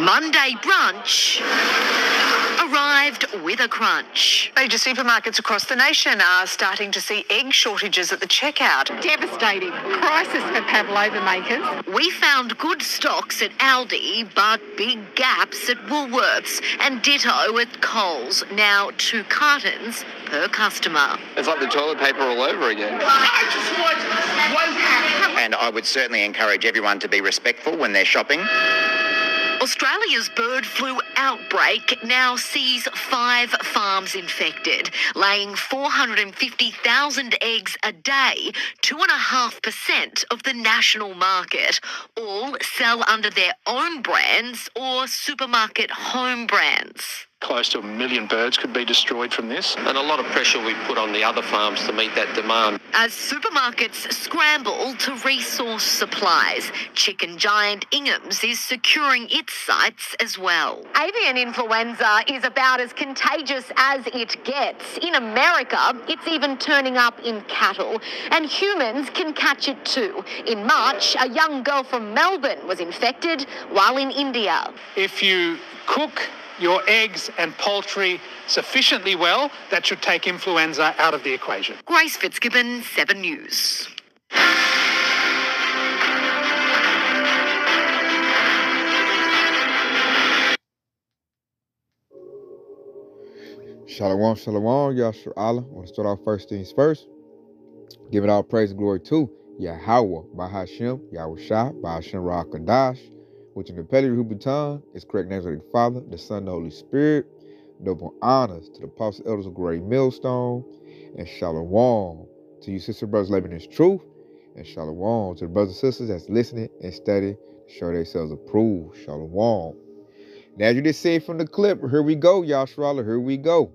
Monday brunch arrived with a crunch. Major supermarkets across the nation are starting to see egg shortages at the checkout. Devastating crisis for pavlova makers. We found good stocks at Aldi, but big gaps at Woolworths, and ditto at Coles. Now 2 cartons per customer. It's like the toilet paper all over again. And I would certainly encourage everyone to be respectful when they're shopping. Australia's bird flu outbreak now sees 5 farms infected, laying 450,000 eggs a day, 2.5% of the national market. All sell under their own brands or supermarket home brands. Close to 1 million birds could be destroyed from this. And a lot of pressure we put on the other farms to meet that demand. As supermarkets scramble to resource supplies, chicken giant Ingham's is securing its sites as well. Avian influenza is about as contagious as it gets. In America, it's even turning up in cattle, and humans can catch it too. In March, a young girl from Melbourne was infected while in India. If you cook your eggs and poultry sufficiently well, that should take influenza out of the equation. Grace Fitzgibbon, 7 News. Shalom, shalom, Yashar Allah. I want to start off first things first. Giving all praise and glory to Yahweh, Bahashem, Yahweh Shah, Bahashem Rakadash, which in the Pele Hubitan is correct names of the Father, the Son, and the Holy Spirit. Double honors to the apostles, elders of Great Millstone, and shalom to you, sister brothers, living in this truth, and shalom to the brothers and sisters that's listening and studying to show themselves approved. Shalom. Now, as you just seen from the clip, here we go, Yashar, here we go.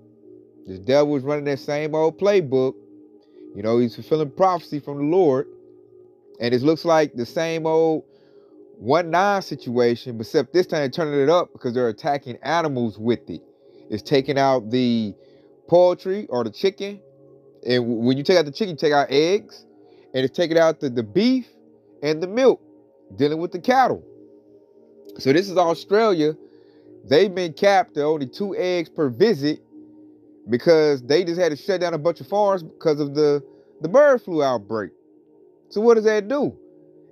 This devil is running that same old playbook. You know, he's fulfilling prophecy from the Lord, and it looks like the same old 1-9 situation, but except this time they're turning it up because they're attacking animals with it. It's taking out the poultry or the chicken, and when you take out the chicken, you take out eggs, and it's taking out the beef and the milk, dealing with the cattle. So this is Australia. They've been capped to only 2 eggs per visit because they just had to shut down a bunch of farms because of the bird flu outbreak. So what does that do?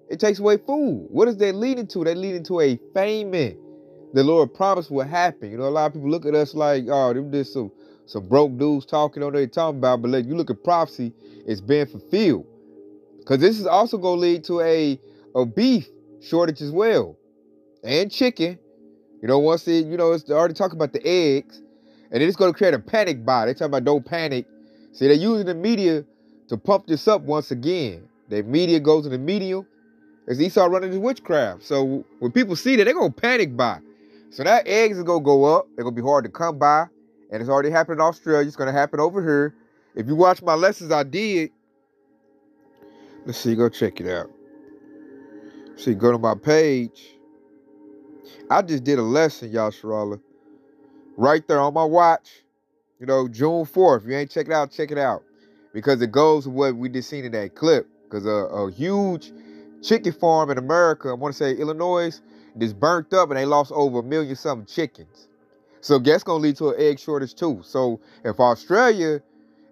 It takes away food. What is that leading to? That leading to a famine. The Lord promised will happen. You know, a lot of people look at us like, oh, them just some broke dudes talking on what they're talking about. But like, you look at prophecy, it's being fulfilled. Because this is also going to lead to a beef shortage as well. And chicken. You know, once it, you know, it's already talking about the eggs. And it's going to create a panic buy. They're talking about don't panic. See, they're using the media to pump this up once again. The media goes in the medium. As Esau running his witchcraft. So when people see that, they're going to panic buy. So that eggs is going to go up. They're going to be hard to come by. And it's already happened in Australia. It's going to happen over here. If you watch my lessons I did, let's see, go check it out. See, go to my page. I just did a lesson, Yashar, right there on my watch. You know, June 4th. If you ain't check it out. Because it goes with what we just seen in that clip. Because a huge chicken farm in America, I want to say Illinois, just burnt up and they lost over 1 million something chickens. So that's going to lead to an egg shortage too. So if Australia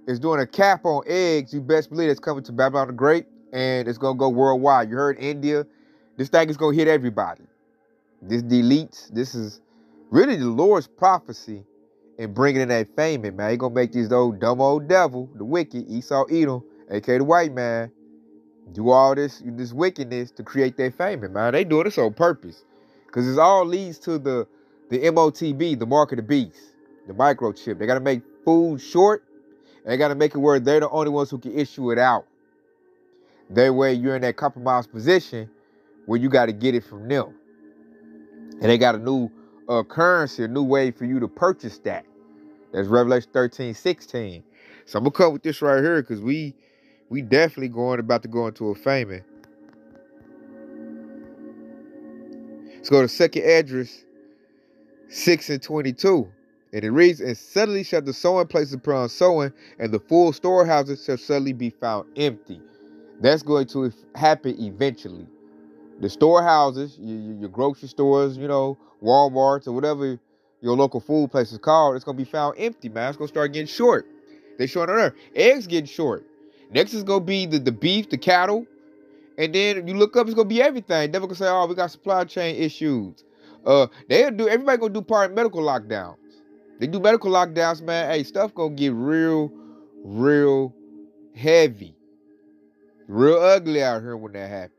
is doing a cap on eggs, you best believe it's coming to Babylon the Great and it's going to go worldwide. You heard India. This thing is going to hit everybody. This deletes. This is really the Lord's prophecy in bringing in that famine, man. He's going to make this old dumb old devil, the wicked, Esau Edom, a.k.a. the white man, do all this wickedness to create that famine, man. They do this on purpose. Because it all leads to the MOTB, the mark of the beast, the microchip. They got to make food short, and they got to make it where they're the only ones who can issue it out. That way you're in that compromised position where you got to get it from them. And they got a new currency, a new way for you to purchase that. That's Revelation 13:16. So I'm going to come with this right here because we definitely about to go into a famine. Let's go to 2nd Esdras 6:22. And it reads, and suddenly shall the sowing places upon sowing, and the full storehouses shall suddenly be found empty. That's going to happen eventually. the storehouses, your grocery stores, Walmarts or whatever your local food place is called, it's going to be found empty, man. It's going to start getting short. They're short on there. Eggs getting short. Next is going to be the beef, the cattle. And then you look up, it's going to be everything. Never going to say, oh, we got supply chain issues. Everybody going to do part of medical lockdowns. They do medical lockdowns, man. Hey, stuff going to get real heavy. Real ugly out here when that happens.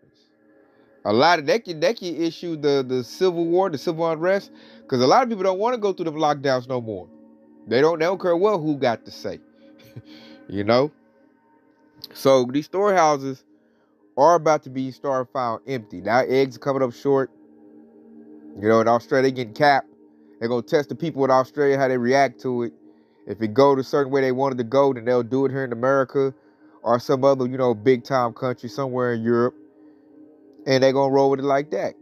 A lot of that can issue the civil war, the civil unrest, because a lot of people don't want to go through the lockdowns no more. They don't care what who got to say. So these storehouses are about to be found empty. Now eggs are coming up short. In Australia, they getting capped. They're going to test the people in Australia, how they react to it. If it go the certain way they wanted to go, then they'll do it here in America or some other, big-time country somewhere in Europe. And they're going to roll with it like that.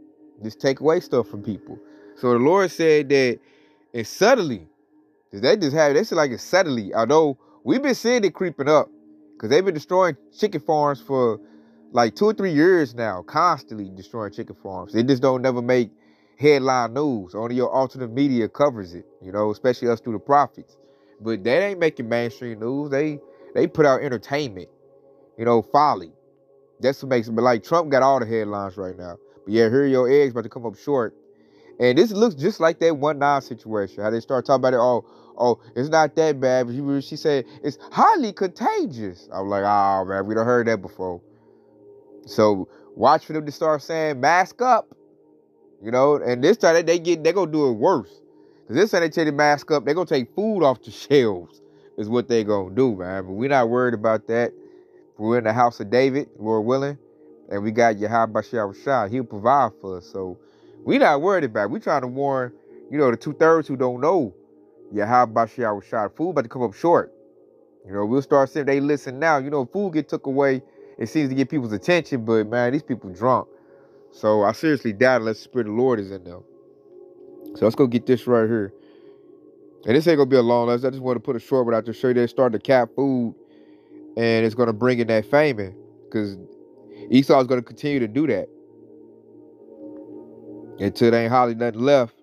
Just take away stuff from people. So the Lord said that it's subtly. They said like it's subtly. Although we've been seeing it creeping up. Because they've been destroying chicken farms for like 2 or 3 years now. Constantly destroying chicken farms. They just don't never make headline news. Only your alternate media covers it. Especially us through the prophets. But they ain't making mainstream news. They put out entertainment. Folly. That's what makes it. But like Trump got all the headlines right now. But yeah, here your eggs about to come up short. And this looks just like that 1-9 situation. How they start talking about it. Oh, it's not that bad. But she said it's highly contagious. I was like, oh man, we done heard that before. So watch for them to start saying mask up. And this time they gonna do it worse. Cause this time they tell you to mask up, they gonna take food off the shelves. Is what they gonna do, man. But we're not worried about that. We're in the house of David, Lord willing, and we got Yahweh. He'll provide for us. So we're not worried about it. We're trying to warn, the 2/3 who don't know Yahweh. Food about to come up short. We'll start seeing they listen now. Food get took away. It seems to get people's attention, but man, these people drunk. So I seriously doubt unless the Spirit of the Lord is in them. So let's go get this right here. And this ain't gonna be a long lesson. I just want to put a short one out to show you they starting to cap food. And it's going to bring in that famine because Esau is going to continue to do that until there ain't hardly nothing left.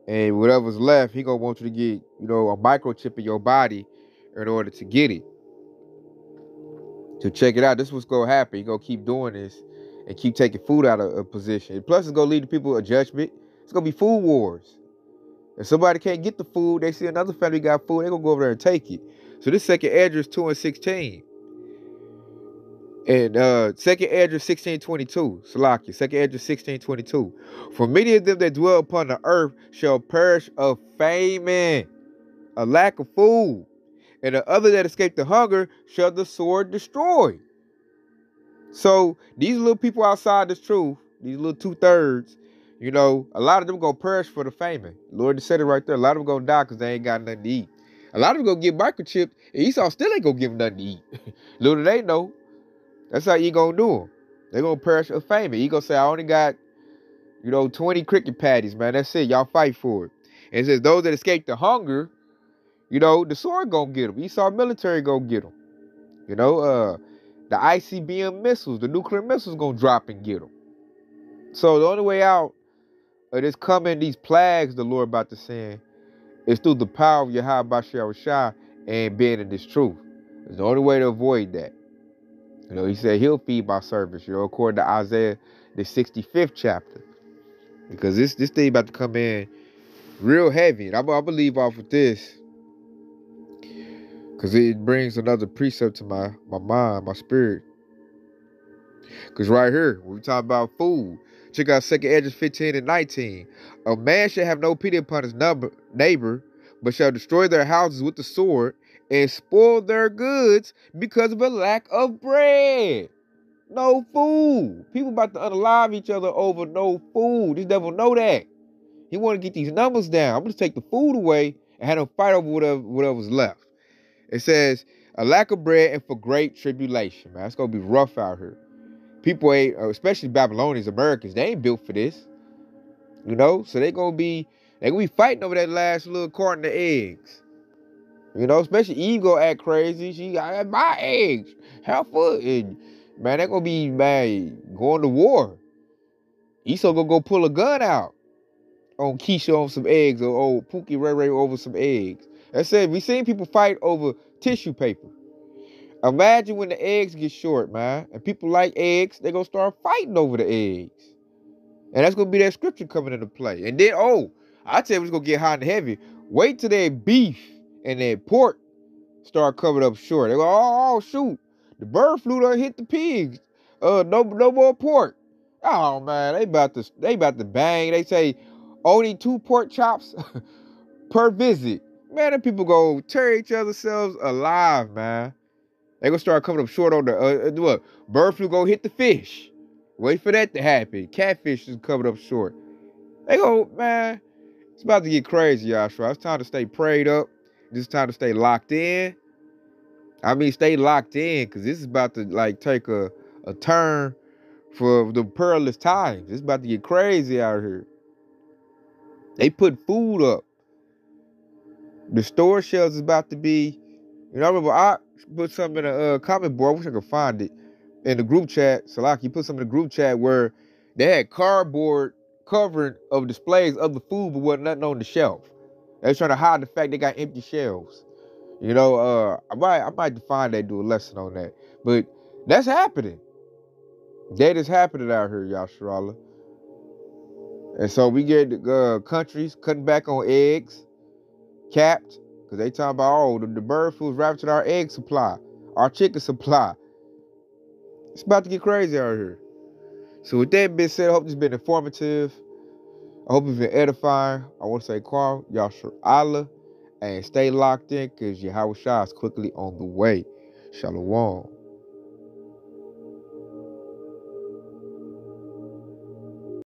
And whatever's left, he going to want you to get, a microchip in your body in order to get it. To check it out, this is what's going to happen. He's going to keep doing this and keep taking food out of a position. And plus, it's going to lead to people a judgment. It's going to be food wars. If somebody can't get the food, they see another family got food, they're going to go over there and take it. So this 2 Esdras 2:16. And 2 Esdras 16:22. Salakia. 2 Esdras 16:22. For many of them that dwell upon the earth shall perish of famine, a lack of food. And the other that escape the hunger shall the sword destroy. So these little people outside this truth, these little 2/3, a lot of them gonna perish for the famine. Lord said it right there. A lot of them gonna die because they ain't got nothing to eat. A lot of them gonna get microchipped, and Esau still ain't gonna give them nothing to eat. Little do they know. That's how he gonna do them. They gonna perish of famine. He gonna say, I only got, 20 cricket patties, man. That's it. Y'all fight for it. And it says, those that escape the hunger, the sword gonna get them. Esau military gonna get them. The ICBM missiles, the nuclear missiles gonna drop and get them. So the only way out of this coming, these plagues the Lord about to send, is through the power of Yahweh and being in this truth. It's the only way to avoid that. He said he'll feed my servants, according to Isaiah, the 65th chapter. Because this thing about to come in real heavy. And I believe off of this, because it brings another precept to my mind, my spirit. Because right here, when we talk about food, check out 2 Esdras 15:19. A man shall have no pity upon his neighbor, but shall destroy their houses with the sword and spoil their goods because of a lack of bread. No food. People about to unalive each other over no food. This devil know that. He want to get these numbers down. I'm going to take the food away and have them fight over whatever's left. It says, a lack of bread and for great tribulation, man. It's going to be rough out here. People ain't, especially Babylonians, Americans, they ain't built for this. So they're going to be fighting over that last little carton of eggs. Especially Eve gonna act crazy. She got my eggs. How for it? Man, they're going to be, going to war. Esau gonna go pull a gun out on Keisha on some eggs, or old Pookie Ray Ray over some eggs. I said, we seen people fight over tissue paper. Imagine when the eggs get short, man, and people like eggs, they gonna start fighting over the eggs. And that's gonna be that scripture coming into play. And then, I tell you what's gonna get hot and heavy. Wait till that beef and that pork start coming up short. They go, oh shoot, the bird flu done hit the pigs. No more pork. Oh man, they about to bang. They say only 2 pork chops per visit. Man, them people go tear each other's selves alive, man. They gonna start coming up short on the what? Bird flu gonna hit the fish. Wait for that to happen. Catfish is coming up short. They go, man. It's about to get crazy, Yashua. It's time to stay prayed up. It's time to stay locked in. I mean, stay locked in, because this is about to take a turn for the perilous times. It's about to get crazy out here. They put food up. The store shelves is about to be, I remember I put something in a comment board. I wish I could find it in the group chat. Salaki put something in the group chat where they had cardboard covering of displays of the food, but wasn't nothing on the shelf. They was trying to hide the fact they got empty shelves. I might define that, do a lesson on that. But that's happening. That is happening out here, Yasharallah. And so we get countries cutting back on eggs, capped, because they talking about, the bird flu is ravaging our egg supply, our chicken supply. It's about to get crazy out here. So with that being said, I hope this has been informative. I hope it's been edifying. I want to say, Carl, Yashar Allah, and stay locked in, because Yahweh Shah is quickly on the way. Shalom.